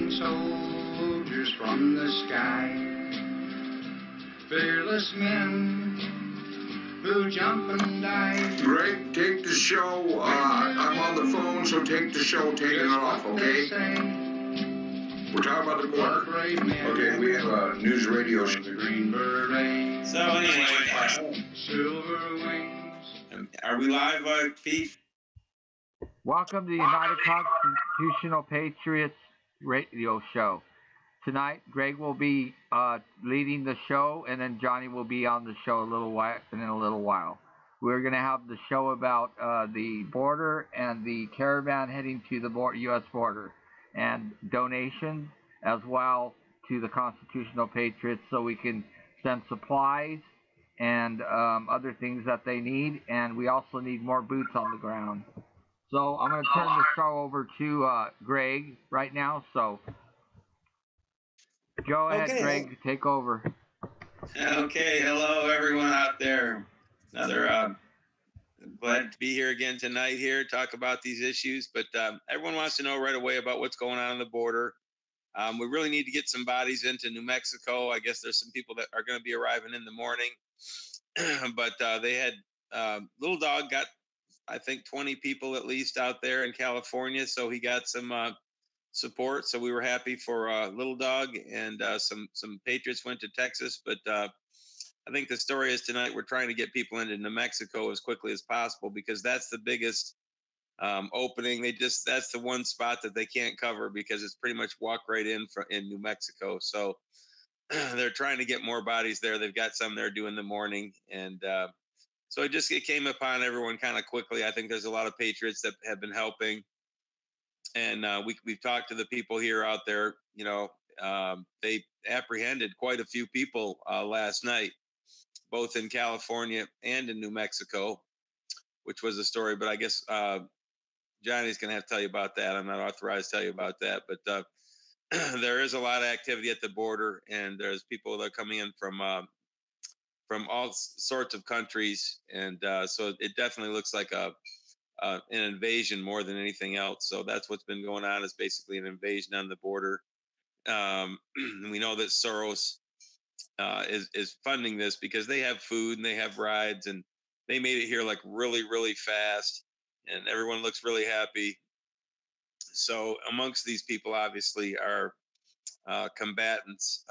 Flying soldiers from the sky, fearless men who jump and dive. Greg, take the show. I'm on the phone, so take the show. Take it off, okay? We're talking about the border. Okay, we have a news radio show. The green beret. So anyway, Silver wings. are we live, Pete? Welcome to the United Constitutional Patriots radio show. Tonight, Greg will be leading the show, and then Johnny will be on the show in a little while. We're going to have the show about the border and the caravan heading to the U.S. border, and donations as well to the Constitutional Patriots, so we can send supplies and other things that they need, and we also need more boots on the ground. So I'm going to turn the show over to Greg right now. So go ahead, Okay. Greg, take over. Okay, hello everyone out there. Another glad to be here again tonight here, talk about these issues. But everyone wants to know right away about what's going on the border. We really need to get some bodies into New Mexico. I guess there's some people that are going to be arriving in the morning. But they had Little Dog got, I think, 20 people at least out there in California. So he got some support. So we were happy for Little Dog, and some Patriots went to Texas. But I think the story is tonight we're trying to get people into New Mexico as quickly as possible, because that's the biggest opening. That's the one spot that they can't cover, because it's pretty much walk right in New Mexico. So they're trying to get more bodies there. They've got some there due in the morning, and so it came upon everyone kind of quickly. I think there's a lot of Patriots that have been helping, and we've talked to the people here out there. You know, they apprehended quite a few people last night, both in California and in New Mexico, which was a story. But I guess Johnny's going to have to tell you about that. I'm not authorized to tell you about that, but there is a lot of activity at the border, and there's people that are coming in from all sorts of countries, and so it definitely looks like an invasion more than anything else. So that's what's been going on, is basically an invasion on the border. We know that Soros is funding this because they have food and they have rides, and they made it here like really, really fast, and everyone looks really happy. So amongst these people, obviously, are combatants.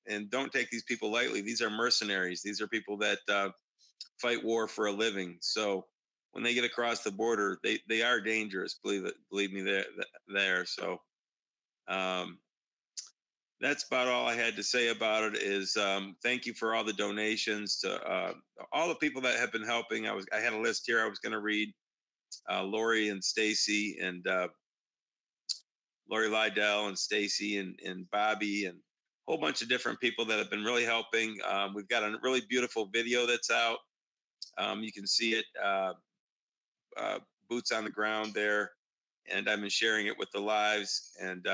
And don't take these people lightly. These are mercenaries. These are people that fight war for a living. So when they get across the border, they are dangerous. Believe me, there. So that's about all I had to say about it. Is thank you for all the donations to all the people that have been helping. I had a list here I was going to read. Lori and Stacy, and Lori Lydell and Stacy and Bobby, and whole bunch of different people that have been really helping. We've got a really beautiful video that's out. You can see it, boots on the ground there, and I've been sharing it with the lives, and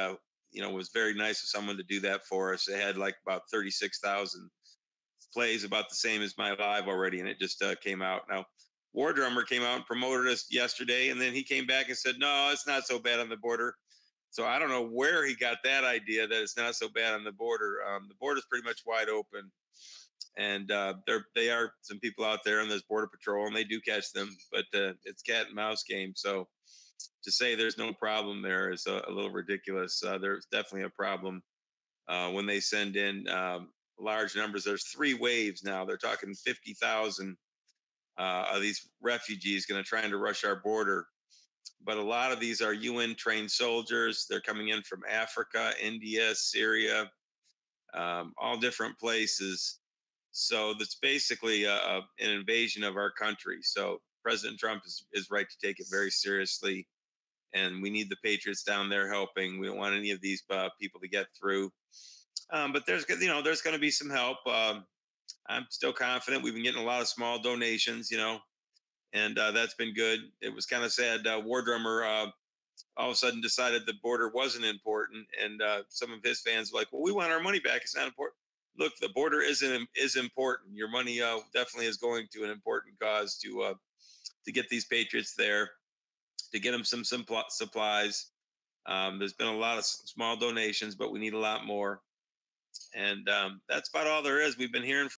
you know, it was very nice of someone to do that for us. It had like about 36,000 plays, about the same as my live already, and it just came out. Now, War Drummer came out and promoted us yesterday, and then he came back and said, no, it's not so bad on the border. So I don't know where he got that idea that it's not so bad on the border. The border's pretty much wide open, and they are some people out there, and there's Border Patrol, and they do catch them, but it's cat and mouse game. So to say there's no problem there is a little ridiculous. There's definitely a problem when they send in large numbers. There's 3 waves now. They're talking 50,000 of these refugees going to try to rush our border. But a lot of these are UN trained soldiers. They're coming in from Africa, India, Syria, all different places. So that's basically an invasion of our country. So President Trump is right to take it very seriously. And we need the Patriots down there helping. We don't want any of these people to get through. But there's going to be some help. I'm still confident. We've been getting a lot of small donations, and that's been good. It was kind of sad. War Drummer all of a sudden decided the border wasn't important, and some of his fans were like, well, we want our money back. It's not important. Look, the border is important. Your money definitely is going to an important cause to get these Patriots there, to get them some supplies, There's been a lot of small donations, but we need a lot more. And that's about all there is. We've been hearing.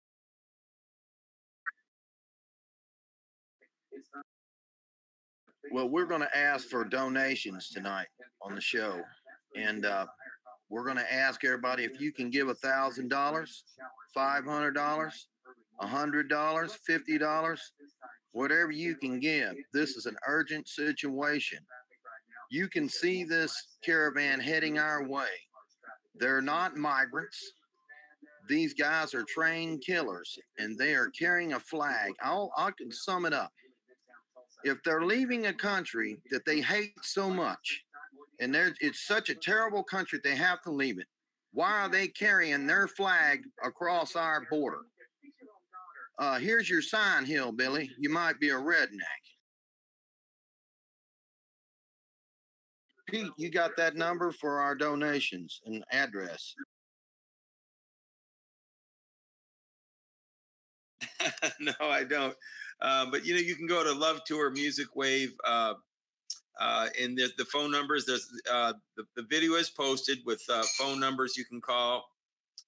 Well, we're going to ask for donations tonight on the show. And we're going to ask everybody if you can give $1,000, $500, $100, $50, whatever you can give. This is an urgent situation. You can see this caravan heading our way. They're not migrants. These guys are trained killers, and they are carrying a flag. I can sum it up. If they're leaving a country that they hate so much, and it's such a terrible country they have to leave it, why are they carrying their flag across our border? Here's your sign, hillbilly. You might be a redneck. Pete, you got that number for our donations and address? No, I don't. But you can go to Love Tour Music Wave. And there's the phone numbers. There's the video is posted with phone numbers you can call.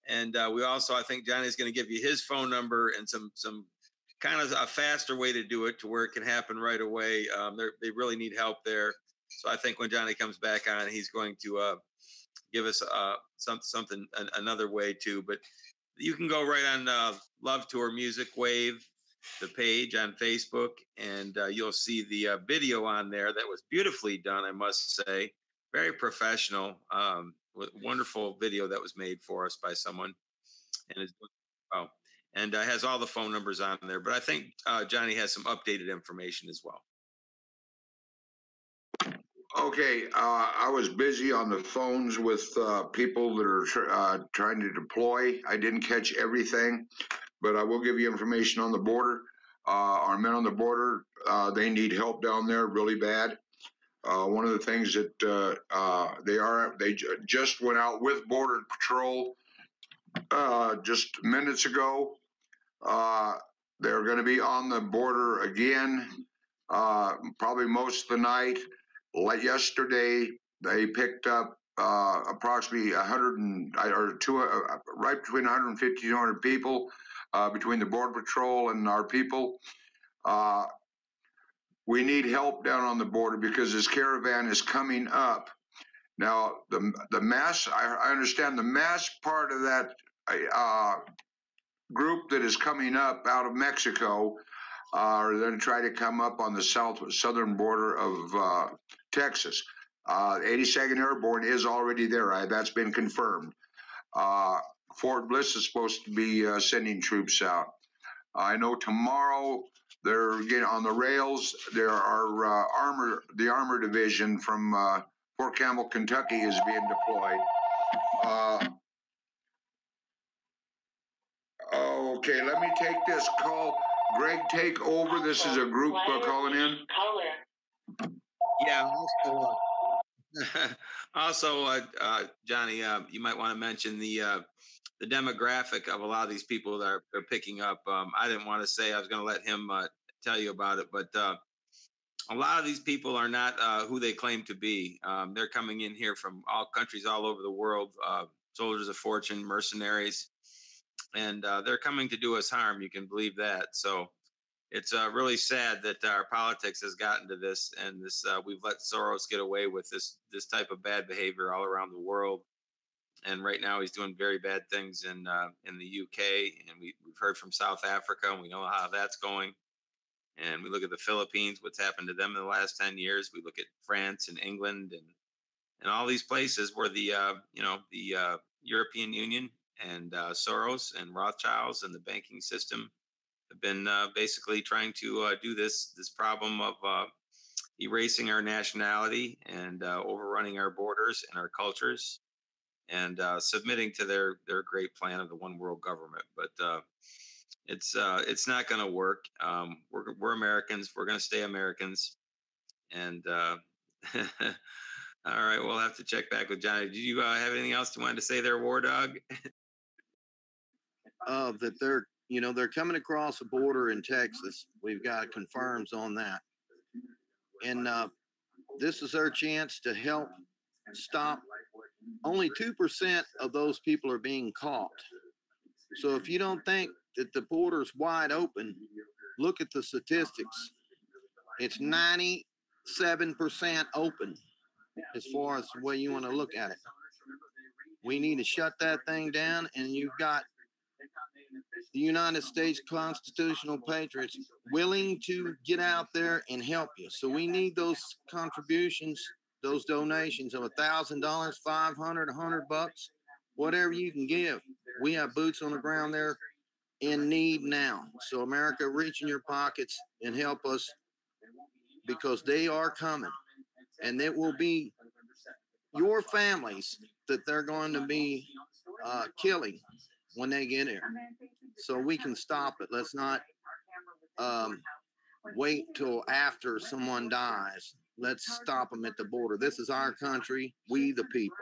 And we also, I think Johnny's going to give you his phone number and some kind of a faster way to do it to where it can happen right away. They really need help there. So I think when Johnny comes back on, he's going to give us something another way too. But you can go right on Love Tour Music Wave, the page on Facebook, and you'll see the video on there that was beautifully done, I must say. Very professional, wonderful video that was made for us by someone. And has all the phone numbers on there. But I think Johnny has some updated information as well. Okay, I was busy on the phones with people that are trying to deploy. I didn't catch everything, but I will give you information on the border. Our men on the border, they need help down there really bad. One of the things that they just went out with Border Patrol just minutes ago. They're going to be on the border again, probably most of the night. Like yesterday, they picked up approximately 100 or right between 150 and 200 people between the Border Patrol and our people. We need help down on the border because this caravan is coming up. Now, the mass, I understand the mass part of that group that is coming up out of Mexico are going to try to come up on the southern border of Texas. 82nd Airborne is already there. That's been confirmed. Fort Bliss is supposed to be sending troops out. I know tomorrow they're getting on the rails. There are the armor division from Fort Campbell, Kentucky is being deployed. Okay, let me take this call. Greg, take over. This is a group calling in. Yeah. Also, Johnny, you might want to mention the demographic of a lot of these people that are picking up. I didn't want to say, I was going to let him tell you about it, but a lot of these people are not who they claim to be. They're coming in here from all countries all over the world, soldiers of fortune, mercenaries, and they're coming to do us harm. You can believe that. So it's really sad that our politics has gotten to this, and this we've let Soros get away with this type of bad behavior all around the world. And right now he's doing very bad things in the UK, and we've heard from South Africa, and we know how that's going. And we look at the Philippines, what's happened to them in the last 10 years. We look at France and England and all these places where the European Union and Soros and Rothschilds and the banking system have been basically trying to do this problem of erasing our nationality and overrunning our borders and our cultures and submitting to their great plan of the one world government. But it's not going to work. We're Americans. We're going to stay Americans. And all right, we'll have to check back with Johnny. Did you have anything else you wanted to say there, War Dog? That they're coming across the border in Texas. We've got confirms on that. And this is our chance to help stop. Only 2% of those people are being caught. So if you don't think that the border's wide open, look at the statistics. It's 97% open as far as the way you want to look at it. We need to shut that thing down, and you've got the United States constitutional patriots willing to get out there and help you. So we need those contributions, those donations of $1,000, $500, $100, whatever you can give. We have boots on the ground there in need now. So America, reach in your pockets and help us, because they are coming, and it will be your families that they're going to be killing when they get here. So we can stop it. Let's not wait till after someone dies. Let's stop them at the border. This is our country, we the people.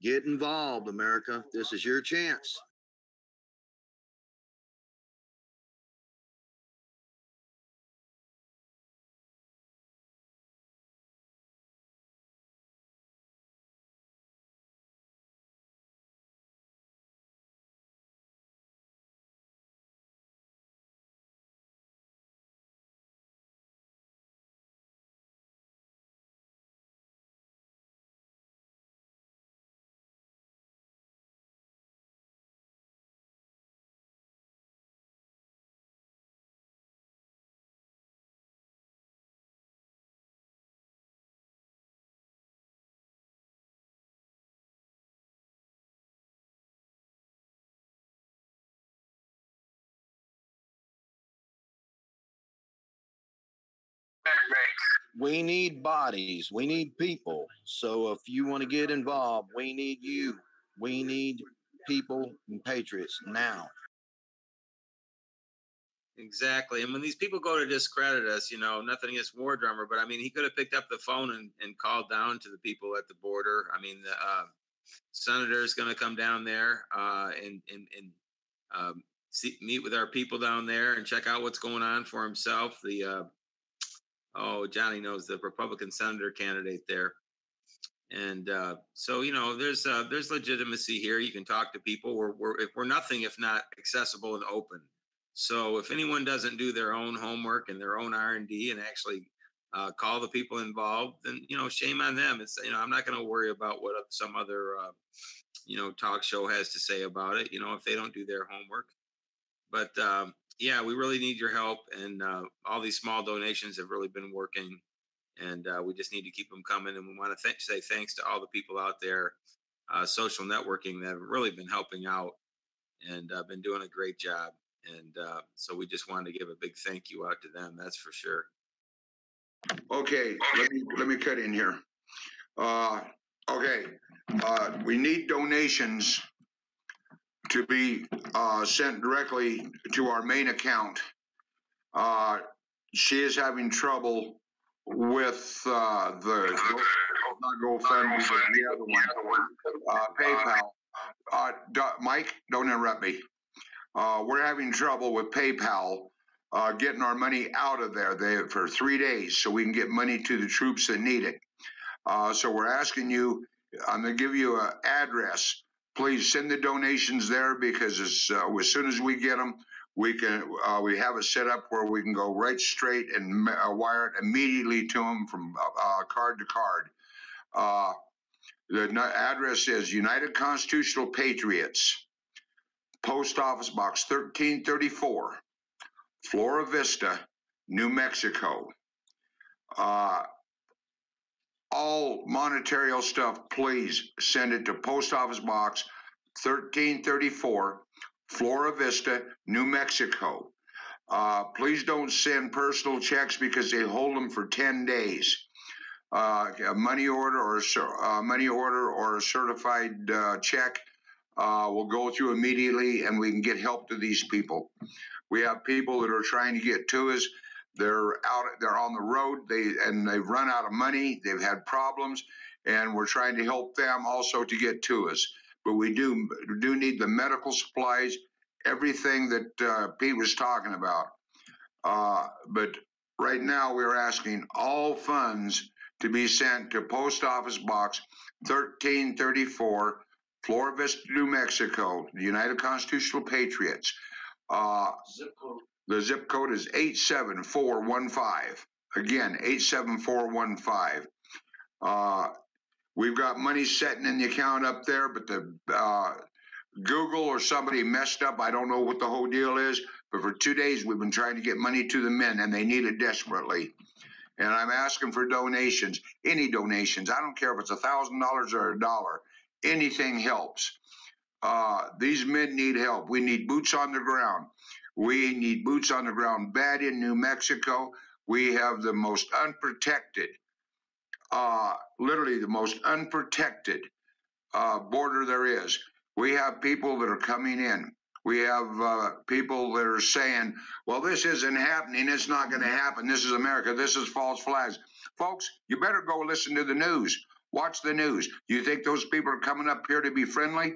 Get involved, America. This is your chance. We need bodies. We need people. So if you want to get involved, we need you. We need people and patriots now. Exactly. And when these people go to discredit us, nothing against War Drummer, but I mean, he could have picked up the phone and called down to the people at the border. I mean, the senator is going to come down there and meet with our people down there and check out what's going on for himself. Johnny knows the Republican senator candidate there. And so, there's legitimacy here. You can talk to people. We're nothing if not accessible and open. So if anyone doesn't do their own homework and their own R&D and actually call the people involved, then, shame on them. It's, I'm not going to worry about what some other, talk show has to say about it, if they don't do their homework. But yeah, we really need your help. And all these small donations have really been working. And we just need to keep them coming. And we want to say thanks to all the people out there, social networking, that have really been helping out and been doing a great job. And so we just wanted to give a big thank you out to them. That's for sure. Okay, let me cut in here. Okay, we need donations to be sent directly to our main account. She is having trouble with not GoFundMe, but the other one, PayPal. Mike, don't interrupt me. We're having trouble with PayPal getting our money out of there for 3 days so we can get money to the troops that need it. So we're asking you, I'm going to give you an address. Please send the donations there, because as soon as we get them, we have it set up where we can go right straight and wire it immediately to them from card to card. The address is United Constitutional Patriots, Post Office Box 1334, Flora Vista, New Mexico. All monetary stuff, please send it to Post Office Box 1334, Flora Vista, New Mexico. Please don't send personal checks because they hold them for 10 days. A money order or a certified check will go through immediately, and we can get help to these people. We have people that are trying to get to us. They're on the road. They've run out of money. They've had problems, and we're trying to help them also to get to us. But we do need the medical supplies, everything that Pete was talking about. But right now we're asking all funds to be sent to Post Office Box 1334, Flora Vista, New Mexico, the United Constitutional Patriots. Zip code. The zip code is 87415. Again, 87415. We've got money sitting in the account up there, but the Google or somebody messed up. I don't know what the whole deal is, but for 2 days we've been trying to get money to the men, and they need it desperately. And I'm asking for donations, any donations. I don't care if it's $1,000 or $1. Anything helps. These men need help. We need boots on the ground. We need boots on the ground bad in New Mexico. We have the most unprotected, literally the most unprotected border there is. We have people that are coming in. We have people that are saying, well, this isn't happening. It's not going to happen. This is America. This is false flags. Folks, you better go listen to the news. Watch the news. You think those people are coming up here to be friendly?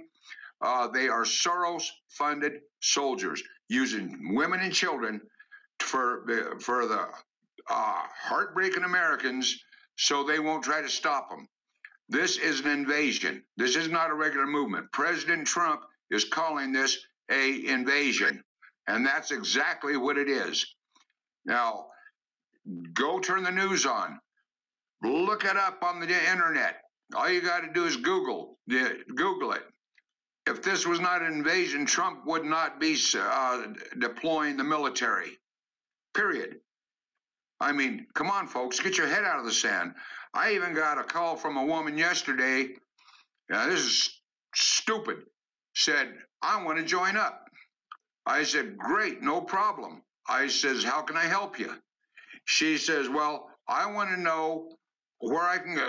They are Soros-funded soldiers using women and children for the heartbreaking Americans so they won't try to stop them. This is an invasion. This is not a regular movement. President Trump is calling this an invasion, and that's exactly what it is. Now, go turn the news on. Look it up on the internet. All you got to do is Google it. If this was not an invasion, Trump would not be deploying the military, period. I mean, come on, folks, get your head out of the sand. I even got a call from a woman yesterday. Now, this is stupid. Said, I want to join up. I said, great, no problem. I says, how can I help you? She says, well, I want to know where I can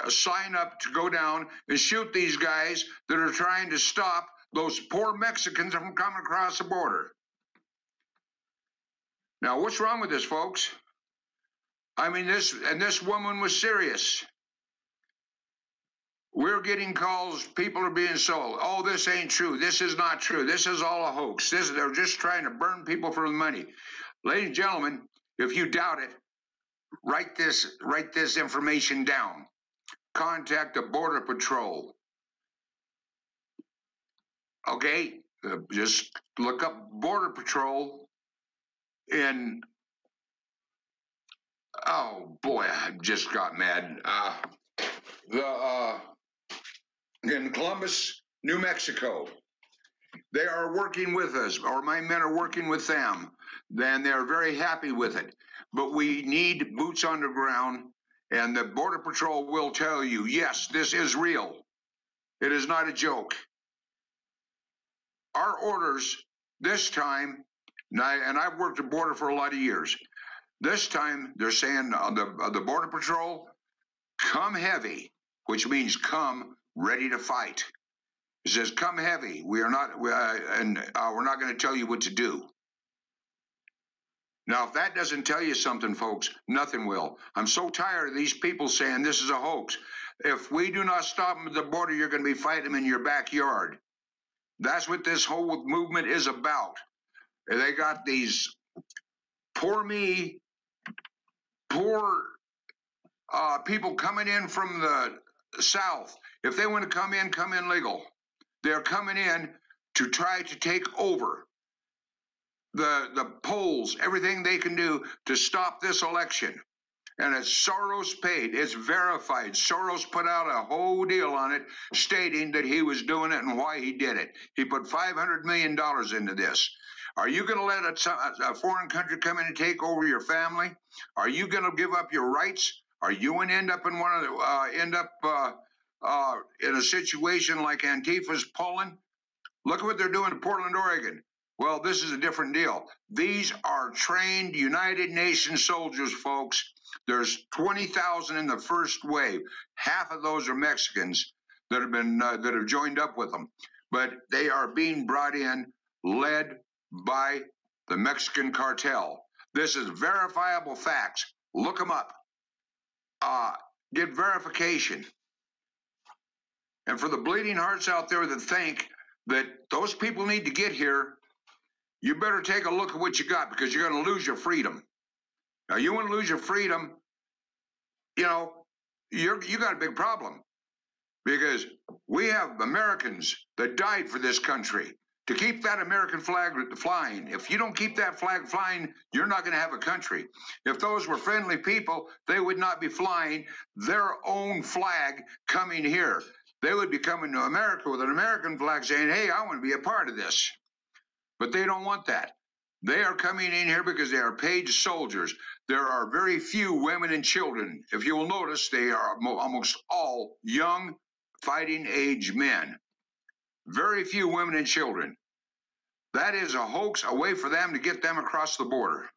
sign up to go down and shoot these guys that are trying to stop those poor Mexicans from coming across the border. Now, what's wrong with this, folks? I mean, this woman was serious. We're getting calls, people are being sold. Oh, this ain't true. This is not true. This is all a hoax. They're just trying to burn people for the money. Ladies and gentlemen, if you doubt it, write this information down. Contact the Border Patrol. Okay? Just look up Border Patrol in, oh boy, I just got mad. In Columbus, New Mexico. They are working with us, or my men are working with them. Then they're very happy with it. But we need boots on the ground, and the Border Patrol will tell you, yes, this is real. It is not a joke. Our orders this time, and I've worked the border for a lot of years, this time they're saying the Border Patrol, come heavy, which means come ready to fight. It says, come heavy. We're not going to tell you what to do. Now, if that doesn't tell you something, folks, nothing will. I'm so tired of these people saying this is a hoax. If we do not stop them at the border, you're going to be fighting them in your backyard. That's what this whole movement is about. They got these poor people coming in from the South. If they want to come in legal. They're coming in to try to take over the polls, everything they can do to stop this election. And it's Soros paid. It's verified. Soros put out a whole deal on it stating that he was doing it and why he did it. He put $500 million into this. Are you going to let a foreign country come in and take over your family? Are you going to give up your rights? Are you going to end up in a situation like Antifa's pulling? Look at what they're doing in Portland, Oregon. Well, this is a different deal. These are trained United Nations soldiers, folks. There's 20,000 in the first wave. Half of those are Mexicans that have joined up with them, but they are being brought in, led by the Mexican cartel. This is verifiable facts. Look them up. Get verification. And for the bleeding hearts out there that think that those people need to get here, you better take a look at what you got, because you're going to lose your freedom. Now, you want to lose your freedom, you know, you got a big problem, because we have Americans that died for this country to keep that American flag flying. If you don't keep that flag flying, you're not going to have a country. If those were friendly people, they would not be flying their own flag coming here. They would be coming to America with an American flag saying, hey, I want to be a part of this. But they don't want that. They are coming in here because they are paid soldiers. There are very few women and children. If you will notice, they are almost all young, fighting age men. Very few women and children. That is a hoax, a way for them to get them across the border.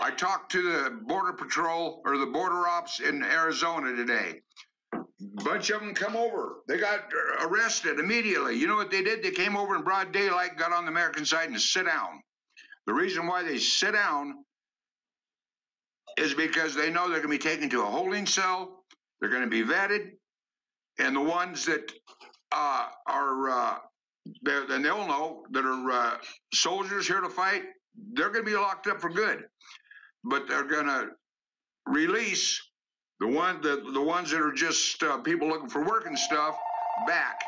I talked to the Border Patrol or the border ops in Arizona today. A bunch of them come over. They got arrested immediately. You know what they did? They came over in broad daylight, got on the American side and sit down. The reason why they sit down is because they know they're going to be taken to a holding cell. They're going to be vetted. And the ones that then they'll know that are soldiers here to fight, they're going to be locked up for good. But they're going to release the ones that are just people looking for work and stuff back.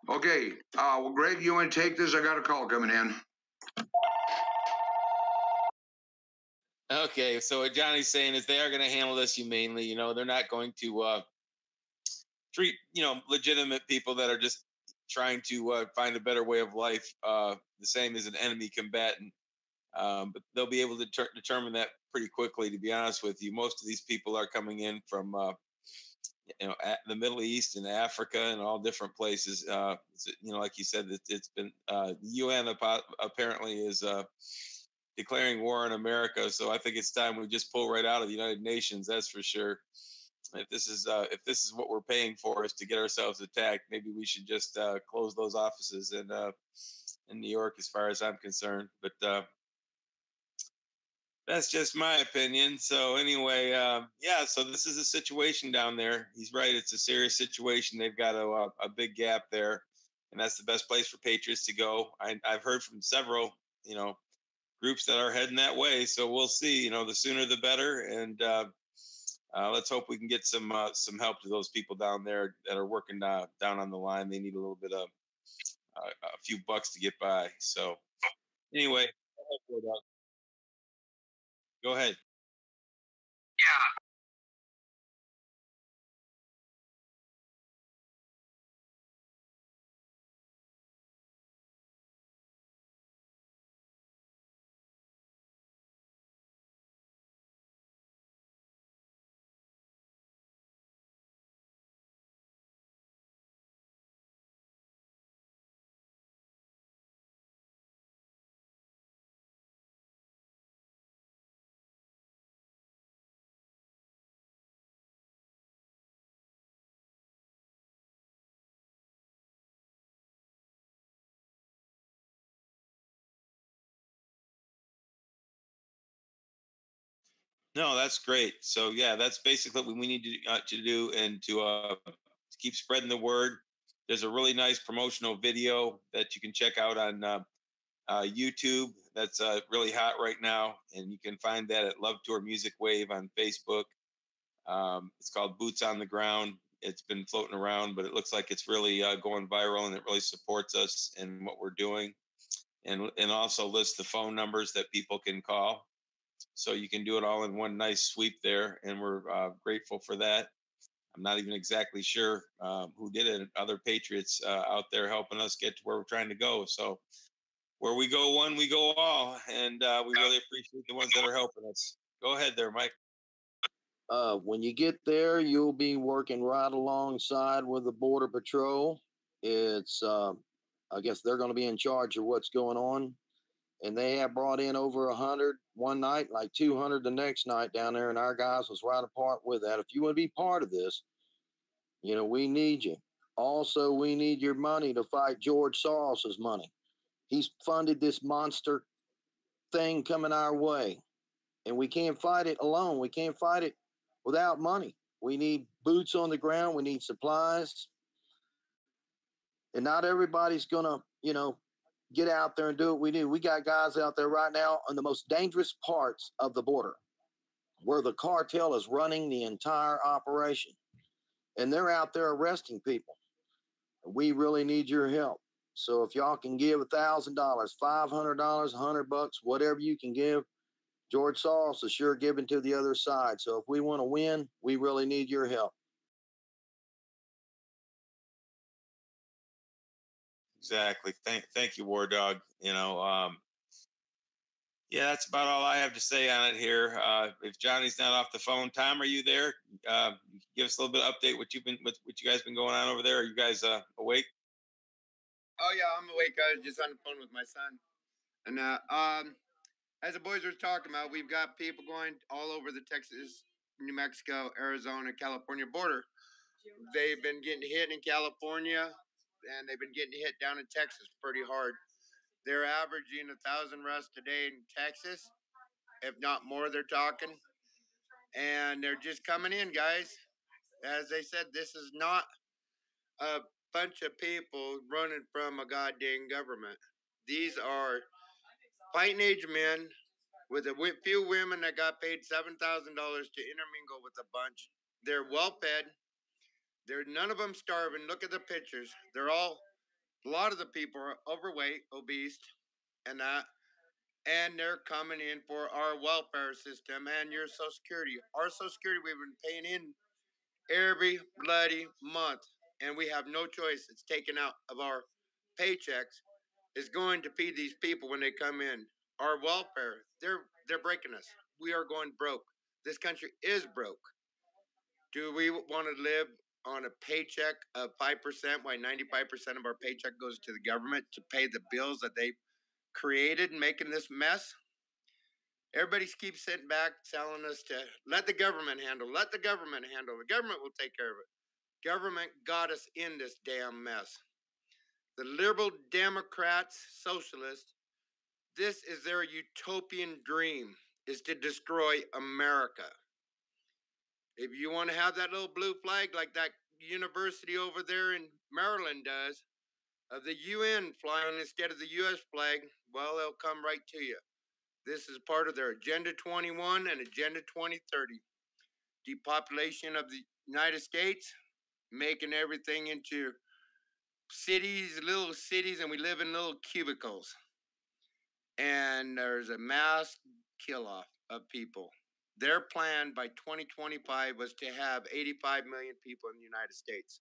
Okay, well, Greg, you want to take this? I got a call coming in. Okay, so what Johnny's saying is they are going to handle this humanely. You know, they're not going to treat, you know, legitimate people that are just trying to find a better way of life the same as an enemy combatant. But they'll be able to determine that pretty quickly, to be honest with you. Most of these people are coming in from, you know, the Middle East and Africa and all different places. You know, like you said, it's been the UN apparently is declaring war on America. So I think it's time we just pull right out of the United Nations. That's for sure. If this is what we're paying for, is to get ourselves attacked, maybe we should just close those offices in New York, as far as I'm concerned. But that's just my opinion. So anyway, yeah. So this is a situation down there. He's right. It's a serious situation. They've got a big gap there, and that's the best place for Patriots to go. I've heard from several, you know, groups that are heading that way. So we'll see. You know, the sooner the better. And let's hope we can get some help to those people down there that are working down on the line. They need a little bit of a few bucks to get by. So anyway, go ahead. No, that's great. So yeah, that's basically what we need to do, and to keep spreading the word. There's a really nice promotional video that you can check out on YouTube. That's really hot right now, and you can find that at Love Tour Music Wave on Facebook. It's called Boots on the Ground. It's been floating around, but it looks like it's really going viral, and it really supports us in what we're doing, and also lists the phone numbers that people can call. So you can do it all in one nice sweep there, and we're grateful for that. I'm not even exactly sure who did it. Other Patriots out there helping us get to where we're trying to go. So where we go one, we go all, and we really appreciate the ones that are helping us. Go ahead there, Mike. When you get there, you'll be working right alongside with the Border Patrol. It's, I guess they're going to be in charge of what's going on. And they have brought in over 100 one night, like 200 the next night down there. And our guys was right apart with that. If you want to be part of this, you know, we need you. Also, we need your money to fight George Soros's money. He's funded this monster thing coming our way. And we can't fight it alone. We can't fight it without money. We need boots on the ground. We need supplies. And not everybody's going to, you know, get out there and do what we do. We got guys out there right now on the most dangerous parts of the border where the cartel is running the entire operation. And they're out there arresting people. We really need your help. So if y'all can give $1,000, $500, $100, whatever you can give, George Soros is sure giving to the other side. So if we want to win, we really need your help. Exactly. Thank you, War Dog. You know, yeah, that's about all I have to say on it here. If Johnny's not off the phone, Tom, are you there? Give us a little bit of update what you guys been going on over there. Are you guys awake? Oh yeah, I'm awake. I was just on the phone with my son. And as the boys were talking about, we've got people going all over the Texas, New Mexico, Arizona, California border. They've been getting hit in California, and they've been getting hit down in Texas pretty hard. They're averaging 1,000 arrests a day in Texas, if not more. They're talking, and they're just coming in, guys. As they said, this is not a bunch of people running from a goddamn government. These are fighting age men with a few women that got paid $7,000 to intermingle with a bunch. They're well fed. They're none of them starving. Look at the pictures. They're all, a lot of the people are overweight, obese, and that. And they're coming in for our welfare system and your Social Security. Our Social Security we've been paying in every bloody month, and we have no choice. It's taken out of our paychecks. Is going to feed these people when they come in. Our welfare, they're breaking us. We are going broke. This country is broke. Do we want to live on a paycheck of 5%, while 95% of our paycheck goes to the government to pay the bills that they created and making this mess? Everybody keeps sitting back telling us to let the government handle, let the government handle. The government will take care of it. Government got us in this damn mess. The liberal Democrats, socialists, this is their utopian dream, is to destroy America. If you want to have that little blue flag like that university over there in Maryland does, of the UN flying instead of the US flag, well, they'll come right to you. This is part of their Agenda 21 and Agenda 2030. Depopulation of the United States, making everything into cities, little cities, and we live in little cubicles. And there's a mass kill-off of people. Their plan by 2025 was to have 85 million people in the United States.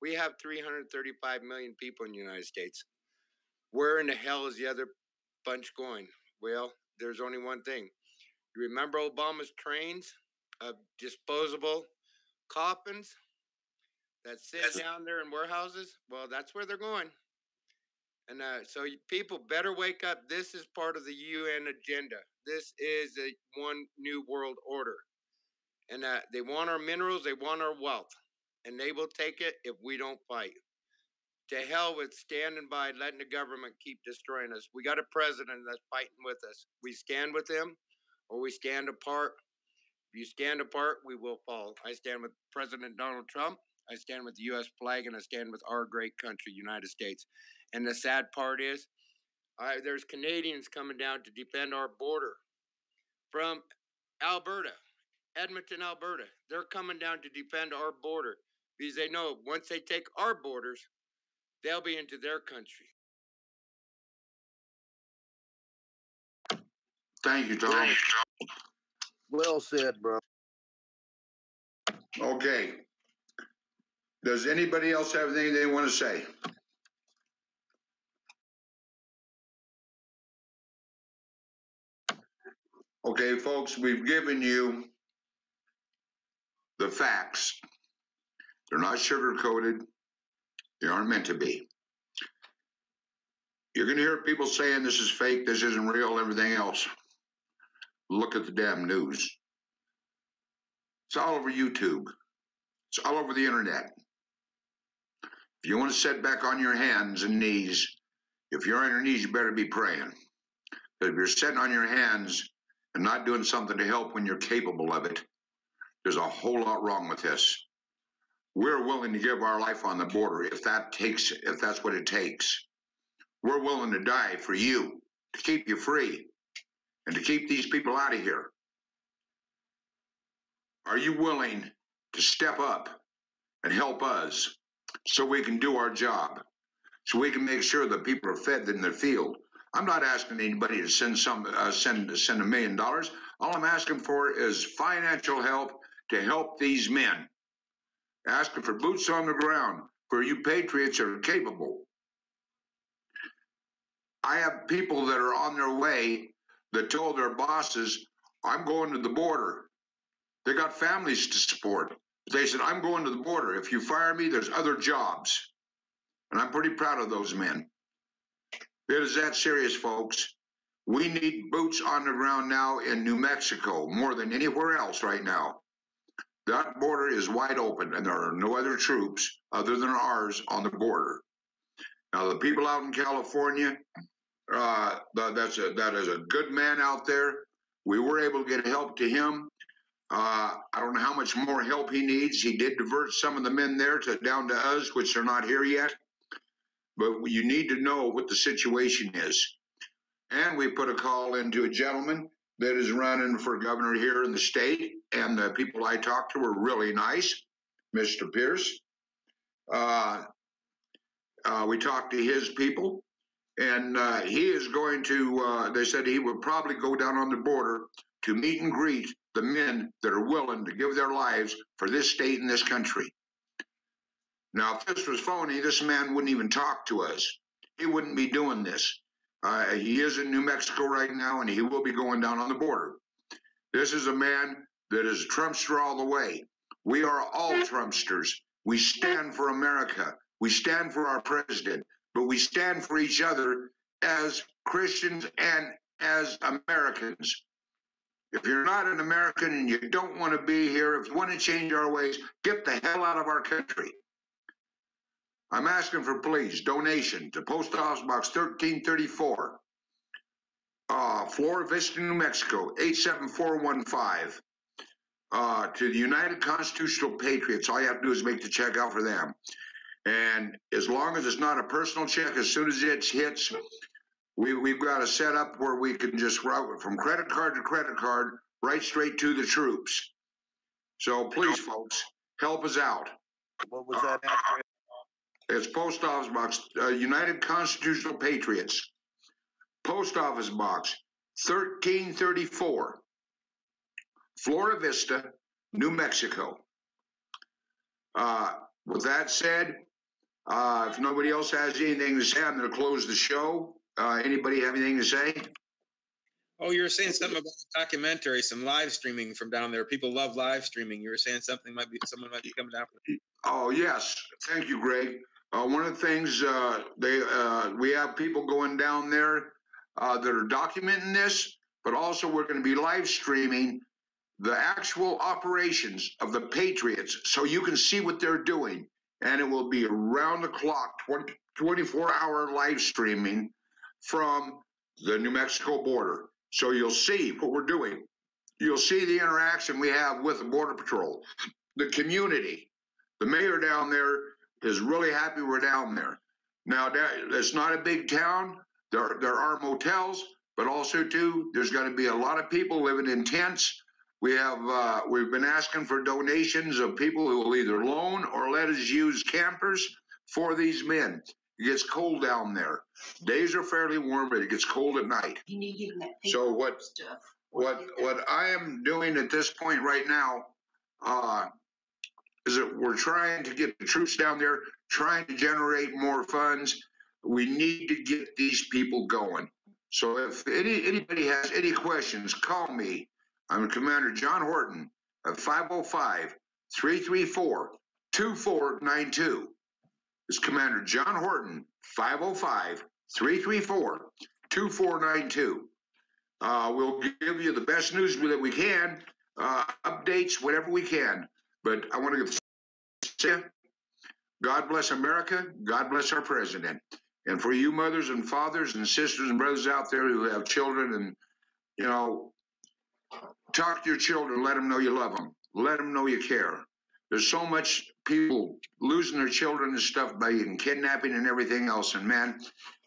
We have 335 million people in the United States. Where in the hell is the other bunch going? Well, there's only one thing. You remember Obama's trains of disposable coffins that sit down there in warehouses? Well, that's where they're going. And so people better wake up. This is part of the UN agenda. This is a one new world order. And they want our minerals. They want our wealth. And they will take it if we don't fight. To hell with standing by, letting the government keep destroying us. We got a president that's fighting with us. We stand with him or we stand apart. If you stand apart, we will fall. I stand with President Donald Trump. I stand with the U.S. flag, and I stand with our great country, United States. And the sad part is, there's Canadians coming down to defend our border from Alberta, Edmonton, Alberta. They're coming down to defend our border because they know once they take our borders, they'll be into their country. Thank you, Tom. Well said, bro. Okay. Does anybody else have anything they want to say? Okay, folks, we've given you the facts. They're not sugar-coated. They aren't meant to be. You're going to hear people saying this is fake, this isn't real, everything else. Look at the damn news. It's all over YouTube. It's all over the internet. If you want to sit back on your hands and knees, if you're on your knees, you better be praying. But if you're sitting on your hands and not doing something to help when you're capable of it, there's a whole lot wrong with this. We're willing to give our life on the border if that's what it takes. We're willing to die for you, to keep you free, and to keep these people out of here. Are you willing to step up and help us so we can do our job, so we can make sure that people are fed in their field? I'm not asking anybody to send $1 million. All I'm asking for is financial help to help these men. Asking for boots on the ground for you patriots that are capable. I have people that are on their way that told their bosses, I'm going to the border. They got families to support. They said, I'm going to the border. If you fire me, there's other jobs. And I'm pretty proud of those men. It is that serious, folks. We need boots on the ground now in New Mexico more than anywhere else right now. That border is wide open, and there are no other troops other than ours on the border. Now, the people out in California, that is a good man out there. We were able to get help to him. I don't know how much more help he needs. He did divert some of the men there down to us, which are not here yet. But you need to know what the situation is. And we put a call into a gentleman that is running for governor here in the state, and the people I talked to were really nice, Mr. Pierce. We talked to his people, and he is going to, they said he would probably go down on the border to meet and greet the men that are willing to give their lives for this state and this country. Now, if this was phony, this man wouldn't even talk to us. He wouldn't be doing this. He is in New Mexico right now, and he will be going down on the border. This is a man that is a Trumpster all the way. We are all Trumpsters. We stand for America. We stand for our president, but we stand for each other as Christians and as Americans. If you're not an American and you don't want to be here, if you want to change our ways, get the hell out of our country. I'm asking for, please, donation to Post Office Box 1334, Flora Vista, New Mexico, 87415. To the United Constitutional Patriots. All you have to do is make the check out for them. And as long as it's not a personal check, as soon as it hits, we've got a setup where we can just route from credit card to credit card right straight to the troops. So please, folks, help us out. What was that address? It's Post Office Box, United Constitutional Patriots. Post Office Box 1334, Flora Vista, New Mexico. With that said, if nobody else has anything to say, I'm going to close the show. Anybody have anything to say? Oh, you were saying something about the documentary, some live streaming from down there. People love live streaming. You were saying someone might be coming down for it. Oh, yes. Thank you, Greg. One of the things we have people going down there that are documenting this, but also we're going to be live streaming the actual operations of the Patriots so you can see what they're doing. And it will be around the clock, 24-hour live streaming from the New Mexico border. So you'll see what we're doing. You'll see the interaction we have with the Border Patrol, the community. The mayor down there is really happy we're down there. Now, it's not a big town. There are motels, but also, too, there's got to be a lot of people living in tents. We've been asking for donations of people who will either loan or let us use campers for these men. It gets cold down there. Days are fairly warm, but it gets cold at night. You need to give them that So paperwork stuff. what I am doing at this point right now is that we're trying to get the troops down there, trying to generate more funds. We need to get these people going. So if anybody has any questions, call me. I'm Commander John Horton at 505-334-2492. is Commander John Horton, 505-334-2492. We'll give you the best news that we can, updates, whatever we can. But I want to say, God bless America. God bless our president. And for you mothers and fathers and sisters and brothers out there who have children, and, you know, talk to your children. Let them know you love them. Let them know you care. There's so much people losing their children and stuff by kidnapping and everything else. And man,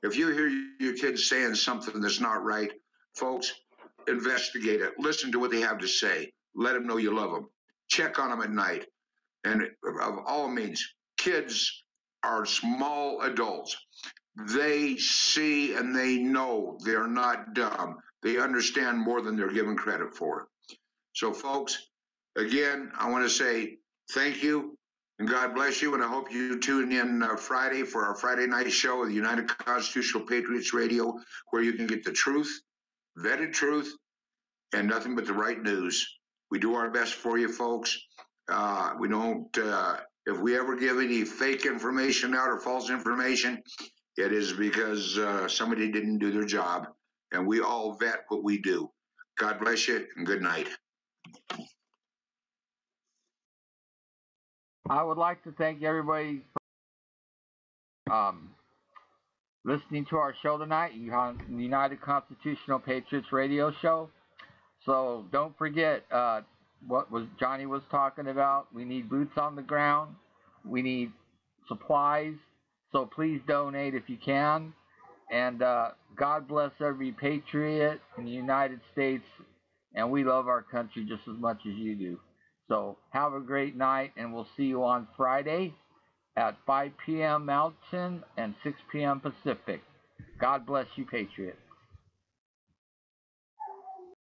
if you hear your kids saying something that's not right, folks, investigate it. Listen to what they have to say. Let them know you love them. Check on them at night. And of all means, kids are small adults. They see and they know they're not dumb. They understand more than they're given credit for. So, folks, again, I want to say thank you and God bless you. And I hope you tune in Friday for our Friday night show of the United Constitutional Patriots Radio, where you can get the truth, vetted truth, and nothing but the right news. We do our best for you, folks. We don't, if we ever give any fake information out or false information, it is because somebody didn't do their job. And we all vet what we do. God bless you and good night. I would like to thank everybody for listening to our show tonight, the United Constitutional Patriots Radio Show. So don't forget what Johnny was talking about. We need boots on the ground. We need supplies. So please donate if you can. And God bless every patriot in the United States. And we love our country just as much as you do. So have a great night, and we'll see you on Friday at 5 p.m. Mountain and 6 p.m. Pacific. God bless you, Patriots.